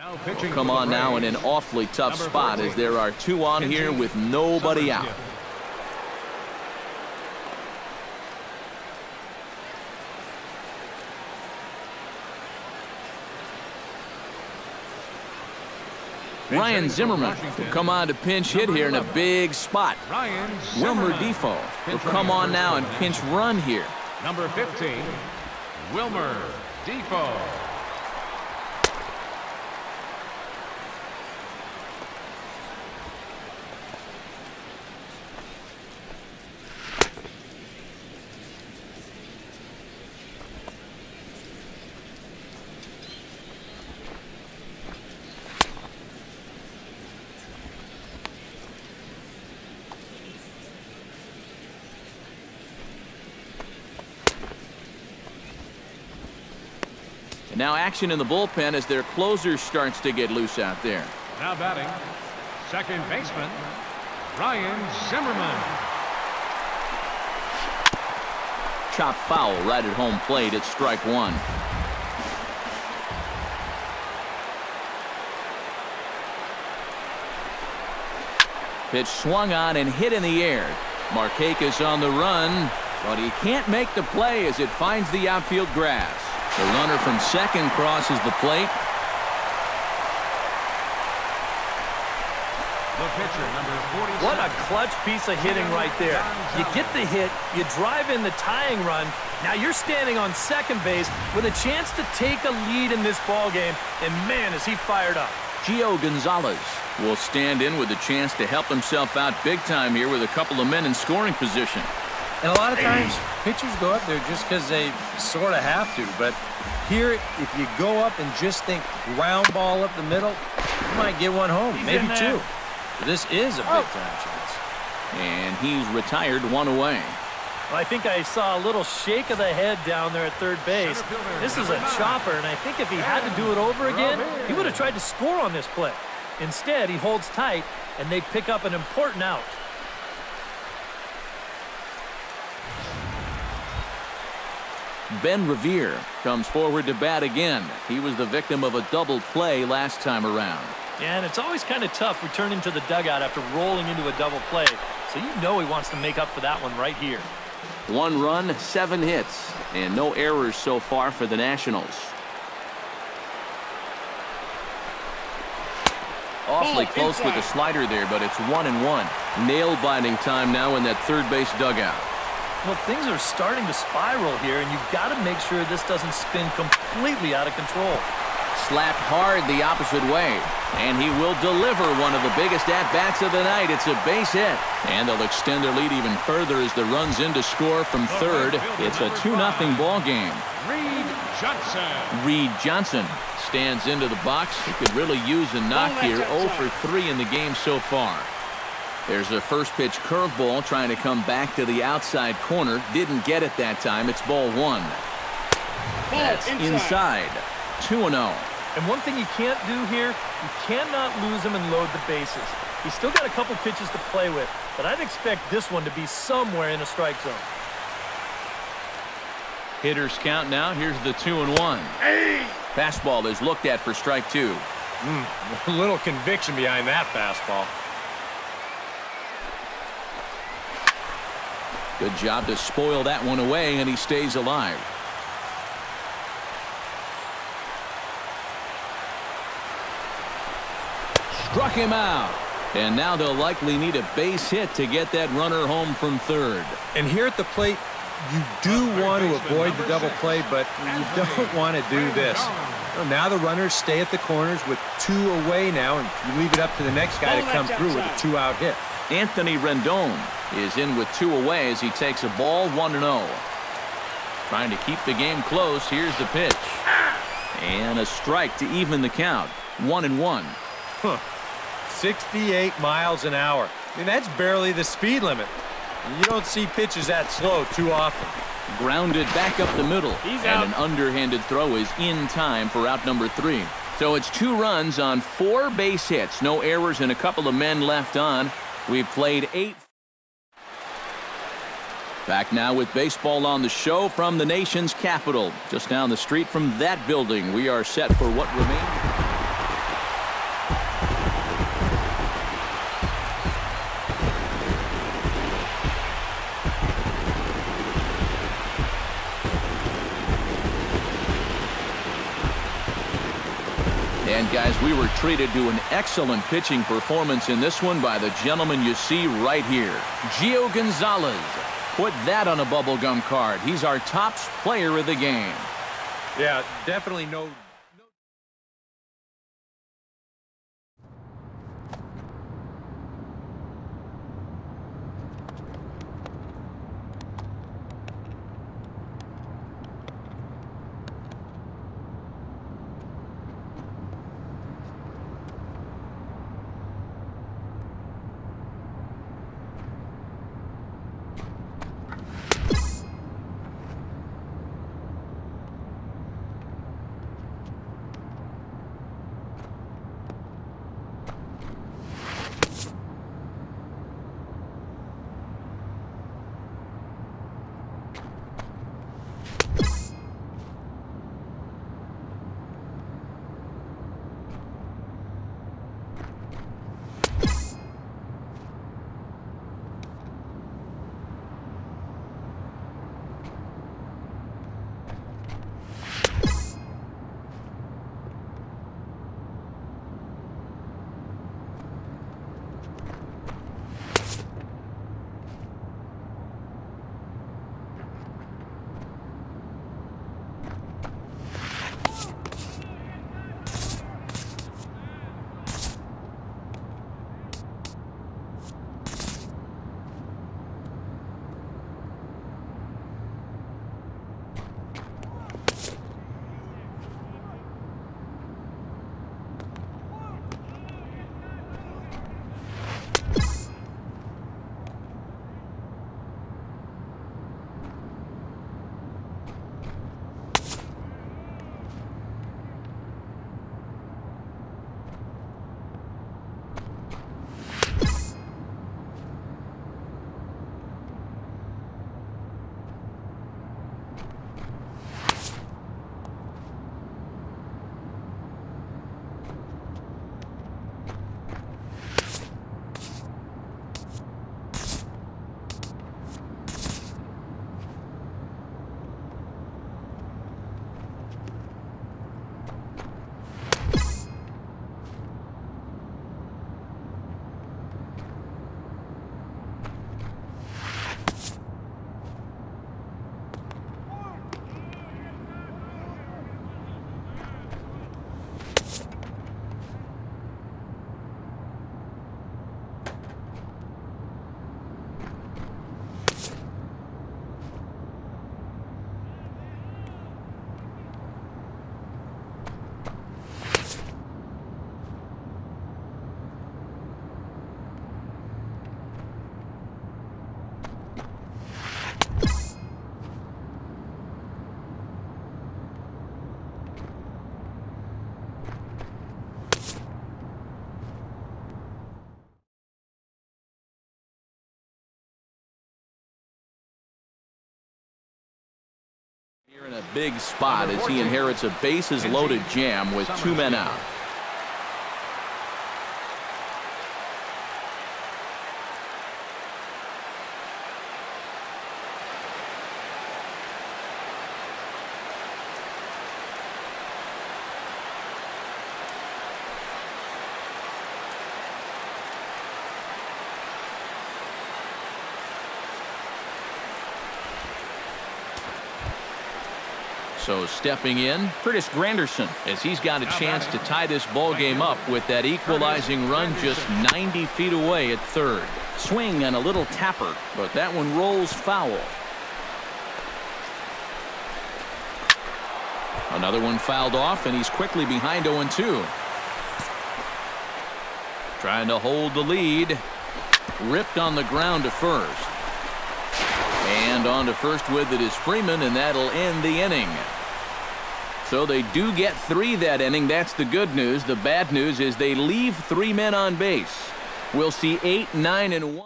Well, come on now in an awfully tough spot as there are two on here with nobody out. Ryan Zimmerman will come on to pinch hit here in a big spot. Wilmer Defoe will come on now and pinch run here. Number 15, Wilmer Defoe. Now action in the bullpen as their closer starts to get loose out there. Now batting, second baseman, Ryan Zimmerman. Chop foul right at home plate at strike one. Pitch swung on and hit in the air. Markakis on the run, but he can't make the play as it finds the outfield grass. The runner from second crosses the plate. The pitcher, number 47. What a clutch piece of hitting right there. You get the hit, you drive in the tying run. Now you're standing on second base with a chance to take a lead in this ball game, and man, is he fired up. Gio Gonzalez will stand in with a chance to help himself out big time here with a couple of men in scoring position. And a lot of times, pitchers go up there just because they sort of have to. But here, if you go up and just think ground ball up the middle, you might get one home, maybe two. So this is a big-time chance. And he's retired one away. Well, I think I saw a little shake of the head down there at third base. This is a chopper, and I think if he had to do it over again, he would have tried to score on this play. Instead, he holds tight, and they pick up an important out. Ben Revere comes forward to bat again. He was the victim of a double play last time around. Yeah, and it's always kind of tough returning to the dugout after rolling into a double play. So you know he wants to make up for that one right here. 1 run, 7 hits, and no errors so far for the Nationals. Awfully close with the slider there, but it's 1-1. Nail-biting time now in that third base dugout. Well, things are starting to spiral here, and you've got to make sure this doesn't spin completely out of control. Slapped hard the opposite way, and he will deliver one of the biggest at-bats of the night. It's a base hit, and they'll extend their lead even further as the run's in to score from third. It's a 2-0 ball game. Reed Johnson. Reed Johnson stands into the box. He could really use a knock here. 0 for 3 in the game so far. There's a first pitch curveball trying to come back to the outside corner. Didn't get it that time. It's ball 1. That's inside. 2-0. And one thing you can't do here, you cannot lose him and load the bases. He's still got a couple pitches to play with, but I'd expect this one to be somewhere in a strike zone. Hitters count now. Here's the 2-1. Hey! Fastball is looked at for strike 2. A little conviction behind that fastball. Good job to spoil that one away, and he stays alive. Struck him out. And now they'll likely need a base hit to get that runner home from third. And here at the plate, you do want to avoid the double play, but you don't want to do this. Well, now the runners stay at the corners with 2 away now, and you leave it up to the next guy to come through with a 2-out hit. Anthony Rendon is in with 2 away as he takes a ball 1-0. Trying to keep the game close. Here's the pitch. And a strike to even the count. 1-1. 68 miles an hour. I mean, that's barely the speed limit. You don't see pitches that slow too often. Grounded back up the middle. And an underhanded throw is in time for out number 3. So it's 2 runs on 4 base hits. No errors and a couple of men left on. We've played 8. Back now with baseball on the show from the nation's capital. Just down the street from that building, we are set for what remains. And, guys, we were treated to an excellent pitching performance in this one by the gentleman you see right here. Gio Gonzalez. Put that on a bubblegum card. He's our top player of the game. Yeah, definitely no. Here in a big spot as he inherits a bases-loaded jam with 2 men out. So stepping in, Curtis Granderson, as he's got a chance to tie this ball game up with that equalizing run just 90 feet away at third. Swing and a little tapper, but that one rolls foul. Another one fouled off, and he's quickly behind 0-2. Trying to hold the lead. Ripped on the ground to first. And on to first with it is Freeman, and that'll end the inning. So they do get 3 that inning. That's the good news. The bad news is they leave 3 men on base. We'll see 8, 9, and 1.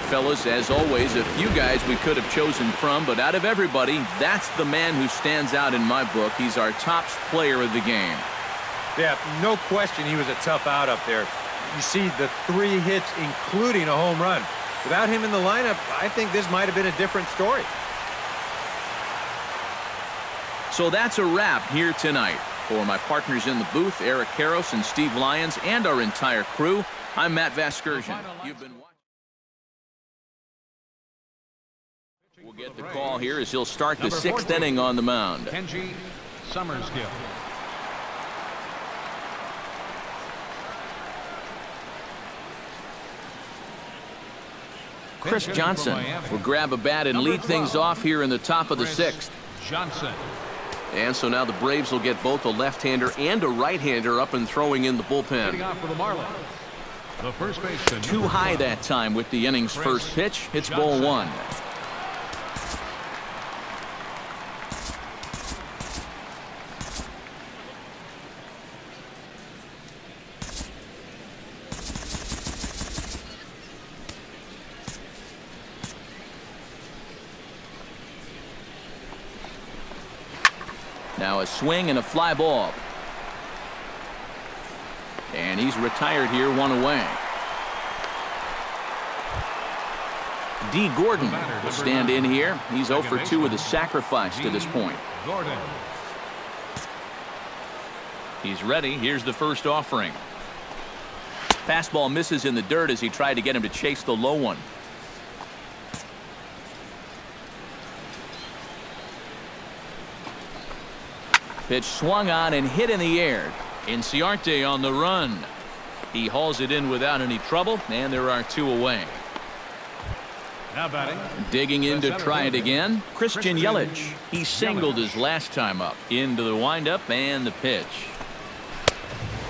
fellas, as always, a few guys we could have chosen from, but out of everybody, that's the man who stands out in my book. He's our top player of the game. Yeah, no question he was a tough out up there. You see the 3 hits, including a home run. Without him in the lineup, I think this might have been a different story. So that's a wrap here tonight. For my partners in the booth, Eric Karros and Steve Lyons, and our entire crew, I'm Matt Vasgersian. You've been watching. We'll get the call here as he'll start the 6th inning on the mound. Kenji Summerskill. Chris Johnson will grab a bat and lead things off here in the top of the 6th. Johnson. And so now the Braves will get both a left-hander and a right-hander up and throwing in the bullpen. Hitting off for the Marlins. The first baseman. Too high that time with the inning's first pitch. It's ball 1. Now a swing and a fly ball. And he's retired here, 1 away. D. Gordon will stand in here. He's 0 for 2 with a sacrifice to this point. Gordon. He's ready. Here's the first offering. Fastball misses in the dirt as he tried to get him to chase the low one. Pitch swung on and hit in the air. Inciarte on the run. He hauls it in without any trouble, and there are 2 away. Now batting. Digging in to try it again, Christian Yelich. He singled his last time up. Into the windup and the pitch.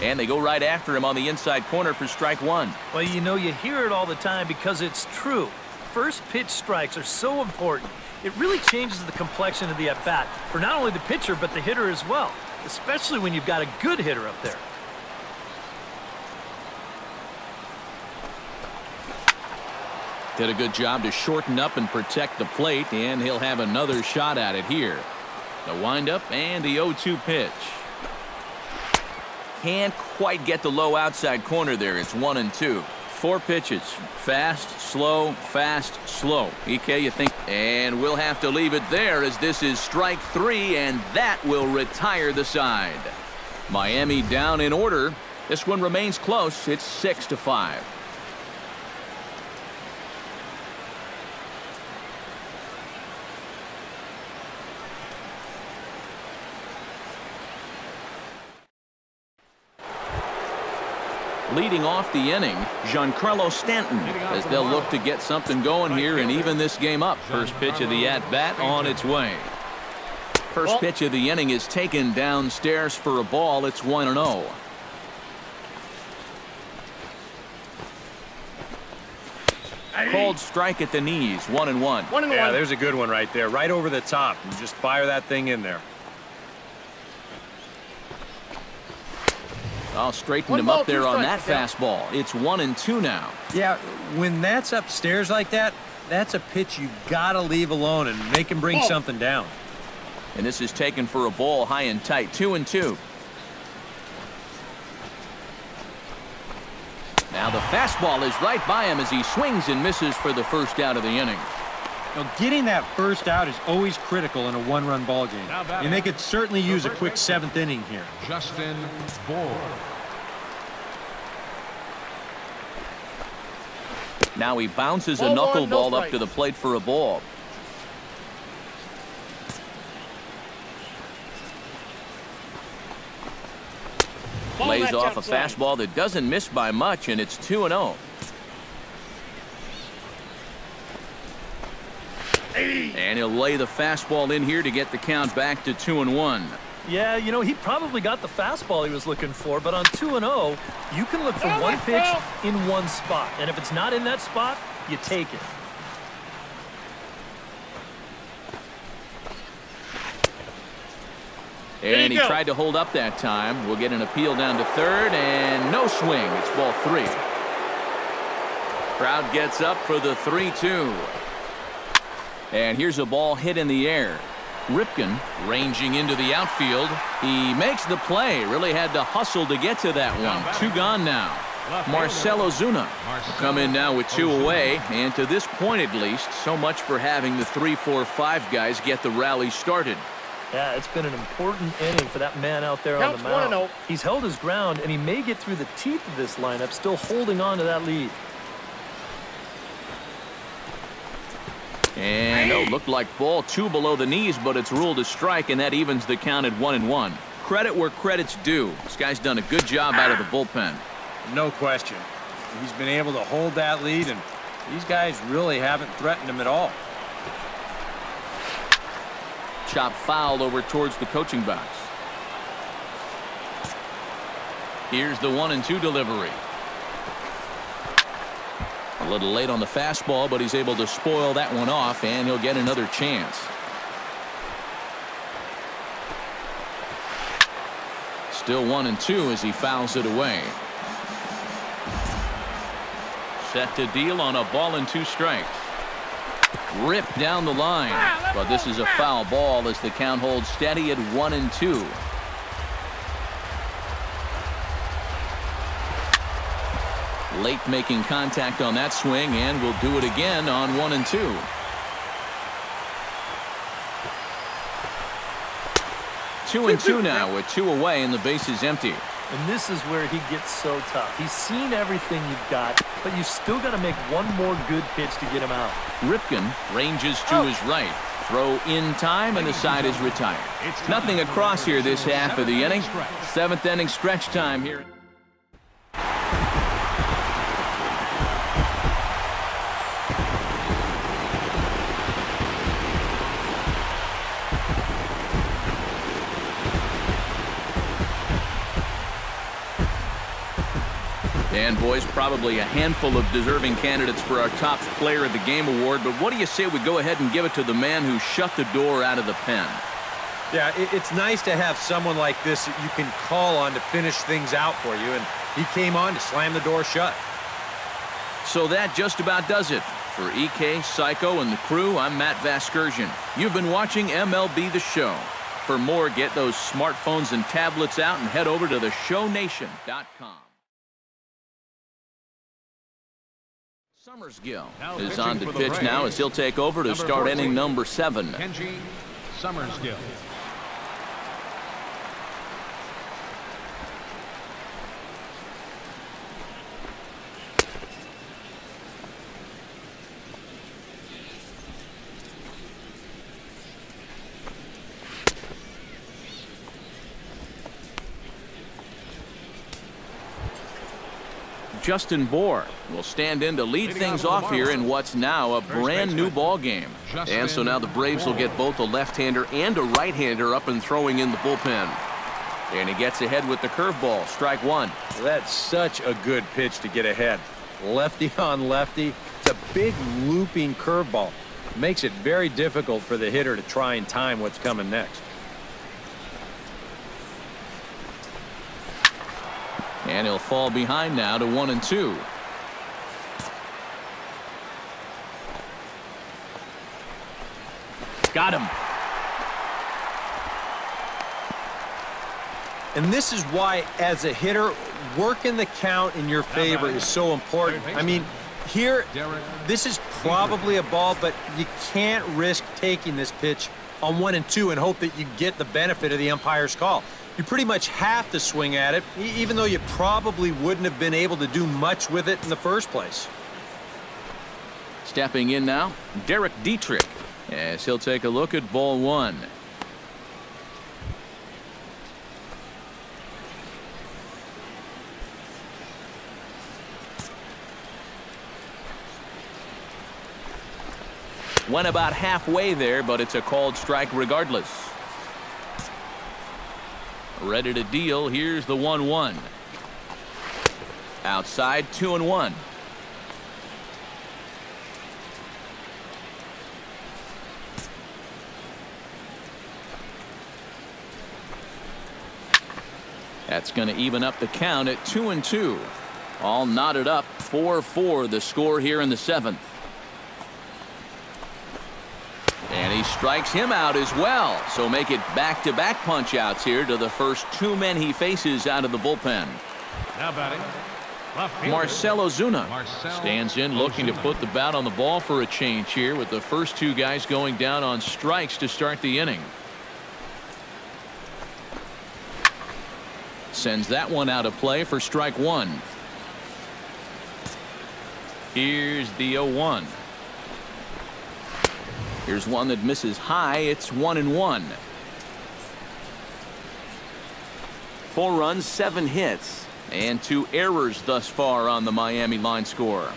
And they go right after him on the inside corner for strike 1. Well, you know, you hear it all the time because it's true. First pitch strikes are so important. It really changes the complexion of the at-bat for not only the pitcher but the hitter as well, especially when you've got a good hitter up there. Did a good job to shorten up and protect the plate, and he'll have another shot at it here. The windup and the 0-2 pitch. Can't quite get the low outside corner there. It's 1-2. 4 pitches. Fast, slow, fast, slow. EK, you think? And we'll have to leave it there as this is strike 3, and that will retire the side. Miami down in order. This one remains close. It's 6-5. Leading off the inning, Giancarlo Stanton, as they'll look to get something going here and even this game up. First pitch of the at-bat on its way. First pitch of the inning is taken downstairs for a ball. It's 1-0. Called strike at the knees, 1-1. Yeah, there's a good one right there, right over the top. You just fire that thing in there. I'll straighten him up there on that fastball. It's 1-2 now. Yeah, when that's upstairs like that, that's a pitch you gotta leave alone and make him bring something down. And this is taken for a ball, high and tight, 2-2. Now the fastball is right by him as he swings and misses for the first out of the inning. Now, getting that first out is always critical in a 1-run ball game. And they could certainly use a quick 7th inning here. Justin Bour. Now he bounces a knuckleball up to the plate for a ball. Lays off a fastball that doesn't miss by much, and it's 2-0. And he'll lay the fastball in here to get the count back to 2-1. Yeah, you know, he probably got the fastball he was looking for, but on 2-0, you can look for one pitch in one spot. And if it's not in that spot, you take it. And he tried to hold up that time. We'll get an appeal down to third, and no swing. It's ball 3. Crowd gets up for the 3-2. And here's a ball hit in the air. Ripken ranging into the outfield. He makes the play. Really had to hustle to get to that one. 2 gone now. Marcell Ozuna will come in now with 2 away. And to this point, at least, so much for having the 3-4-5 guys get the rally started. Yeah, it's been an important inning for that man out there on the mound. He's held his ground, and he may get through the teeth of this lineup, still holding on to that lead. And looked like ball 2 below the knees, but it's ruled a strike, and that evens the count at 1-1. Credit where credit's due. This guy's done a good job out of the bullpen. No question. He's been able to hold that lead, and these guys really haven't threatened him at all. Chop foul over towards the coaching box. Here's the 1-2 delivery. A little late on the fastball, but he's able to spoil that one off, and he'll get another chance. Still 1-2 as he fouls it away. Set to deal on a ball and 2 strikes. Ripped down the line, but this is a foul ball as the count holds steady at 1-2. Late making contact on that swing, and will do it again on 1-2. Two and two now with 2 away and the base is empty. And this is where he gets so tough. He's seen everything you've got, but you still got to make one more good pitch to get him out. Ripken ranges to his right. Throw in time, and the side is retired. Nothing across here this half of the inning. 7th inning stretch time here. And boys, probably a handful of deserving candidates for our top player of the game award, but what do you say we go ahead and give it to the man who shut the door out of the pen? Yeah, it's nice to have someone like this that you can call on to finish things out for you, and he came on to slam the door shut. So that just about does it. For EK, Psycho, and the crew, I'm Matt Vasgersian. You've been watching MLB The Show. For more, get those smartphones and tablets out and head over to theshownation.com. Summersgill is on to pitch now as he'll take over to start inning number 7. Kenji Summersgill. Justin Bohr will stand in to lead things off here in what's now a brand new ball game. And so now the Braves will get both a left-hander and a right-hander up and throwing in the bullpen. And he gets ahead with the curveball. Strike 1. That's such a good pitch to get ahead. Lefty on lefty. It's a big looping curveball. Makes it very difficult for the hitter to try and time what's coming next. And he'll fall behind now to 1-2. Got him. And this is why, as a hitter, working the count in your favor is so important. I mean, here, this is probably a ball, but you can't risk taking this pitch on 1-2 and hope that you get the benefit of the umpire's call. You pretty much have to swing at it, even though you probably wouldn't have been able to do much with it in the first place. Stepping in now, Derek Dietrich, as he'll take a look at ball 1. Went about halfway there, but it's a called strike regardless. Ready to deal. Here's the 1-1. Outside, 2-1. That's going to even up the count at 2-2. All knotted up, 4-4 the score here in the 7th. And he strikes him out as well. So make it back-to-back punch-outs here to the first 2 men he faces out of the bullpen. Now batting, left fielder, Marcell Ozuna Marcell stands in looking to put the bat on the ball for a change here with the first 2 guys going down on strikes to start the inning. Sends that one out of play for strike 1. Here's the 0-1. Here's one that misses high. It's 1-1. 4 runs, 7 hits, and 2 errors thus far on the Miami line score.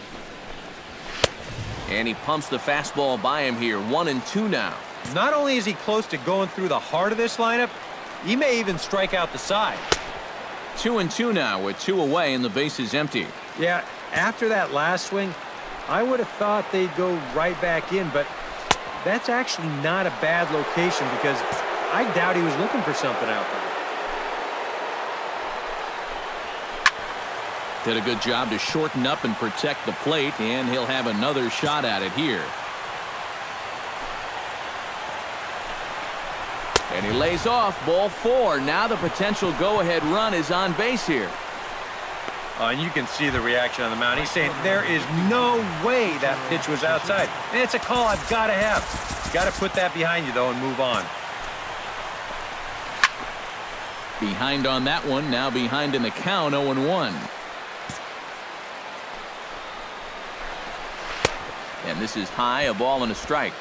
And he pumps the fastball by him here. 1-2 now. Not only is he close to going through the heart of this lineup, he may even strike out the side. 2-2 now with 2 away and the base is empty. Yeah, after that last swing, I would have thought they'd go right back in, but that's actually not a bad location because I doubt he was looking for something out there. Did a good job to shorten up and protect the plate, and he'll have another shot at it here. And he lays off ball 4. Now the potential go-ahead run is on base here. And you can see the reaction on the mound. He's saying there is no way that pitch was outside. And it's a call I've got to have. Got to put that behind you, though, and move on. Behind on that one. Now behind in the count, 0-1. And this is high, a ball and a strike.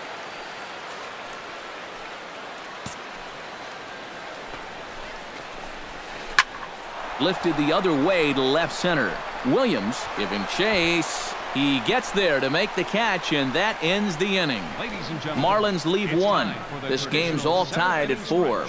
Lifted the other way to left center. Williams giving chase. He gets there to make the catch, and that ends the inning. Marlins leave 1. This game's all tied at 4.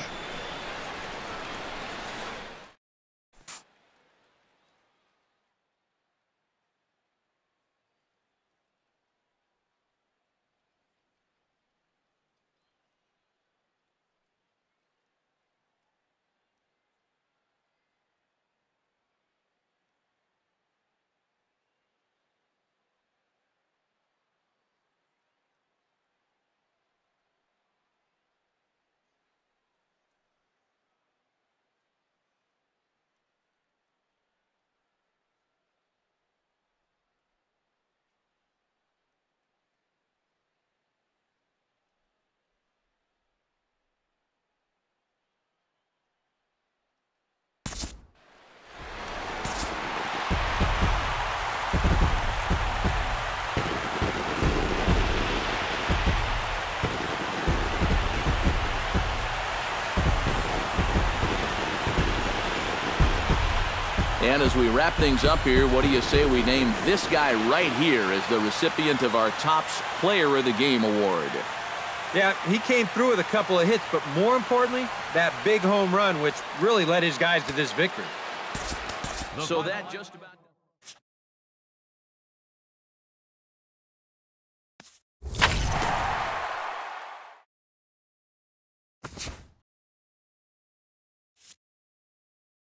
And as we wrap things up here, what do you say we name this guy right here as the recipient of our Topps Player of the Game award? Yeah, he came through with a couple of hits, but more importantly, that big home run, which really led his guys to this victory. So that just about